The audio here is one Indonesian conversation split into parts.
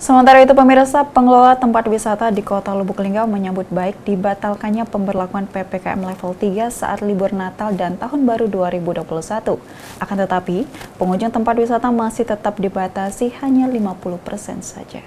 Sementara itu, pemirsa, pengelola tempat wisata di Kota Lubuk Linggau menyambut baik dibatalkannya pemberlakuan PPKM level 3 saat libur Natal dan Tahun Baru 2021. Akan tetapi, pengunjung tempat wisata masih tetap dibatasi hanya 50% saja.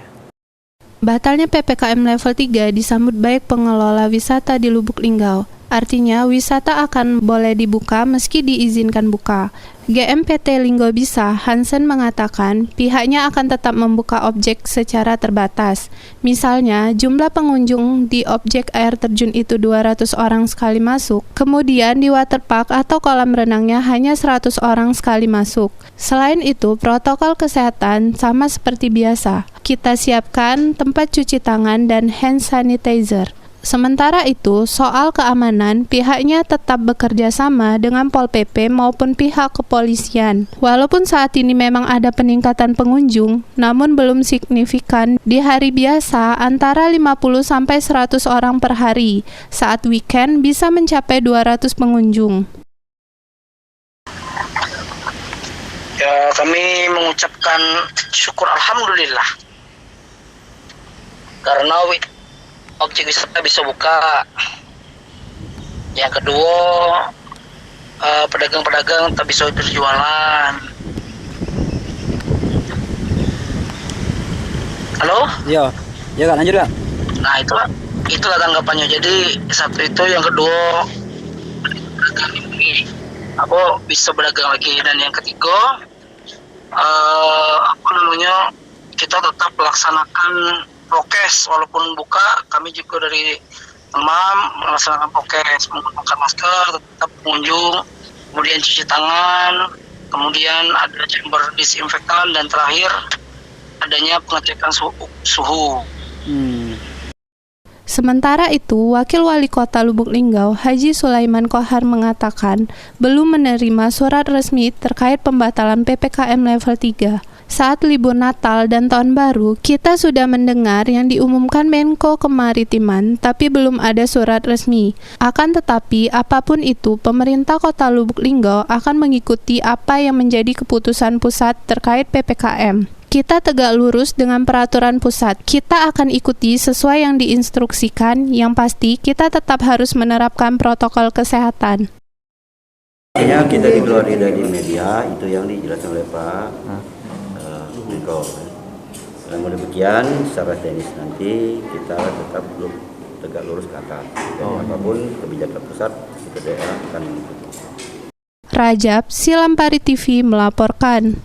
Batalnya PPKM level 3 disambut baik pengelola wisata di Lubuk Linggau. Artinya, wisata akan boleh dibuka meski diizinkan buka. GM PT Linggo Bisa, Hansen, mengatakan pihaknya akan tetap membuka objek secara terbatas. Misalnya, jumlah pengunjung di objek air terjun itu 200 orang sekali masuk. Kemudian di waterpark atau kolam renangnya hanya 100 orang sekali masuk. Selain itu, protokol kesehatan sama seperti biasa. Kita siapkan tempat cuci tangan dan hand sanitizer. Sementara itu, soal keamanan, pihaknya tetap bekerja sama dengan Pol PP maupun pihak kepolisian. Walaupun saat ini memang ada peningkatan pengunjung, namun belum signifikan. Di hari biasa, antara 50-100 orang per hari. Saat weekend, bisa mencapai 200 pengunjung. Ya, kami mengucapkan syukur alhamdulillah. Karena objek wisata bisa buka. Yang kedua, pedagang-pedagang tak bisa berjualan. Halo? Iya, ya Kak, lanjut Kak. Nah, itulah tanggapannya. Jadi satu itu, yang kedua, pedagang ini aku bisa berdagang lagi, dan yang ketiga, kita tetap melaksanakan prokes. Walaupun buka, kami juga dari Temam melaksanakan prokes, menggunakan masker, tetap pengunjung, kemudian cuci tangan, kemudian ada chamber disinfektan, dan terakhir adanya pengecekan suhu. Sementara itu, Wakil Wali Kota Lubuk Linggau, Haji Sulaiman Kohar, mengatakan belum menerima surat resmi terkait pembatalan PPKM level 3. Saat libur Natal dan Tahun Baru, kita sudah mendengar yang diumumkan Menko Kemaritiman, tapi belum ada surat resmi. Akan tetapi, apapun itu, pemerintah Kota Lubuk Linggau akan mengikuti apa yang menjadi keputusan pusat terkait PPKM. Kita tegak lurus dengan peraturan pusat. Kita akan ikuti sesuai yang diinstruksikan. Yang pasti, kita tetap harus menerapkan protokol kesehatan. Akhirnya kita dikeluarkan dari media, itu yang dijelaskan oleh Pak Menko. Namun demikian, secara teknis nanti kita tetap tegak lurus ke atas. Dan apapun kebijakan pusat, kita daerah akan mengikuti. Rajab, Silampari TV melaporkan.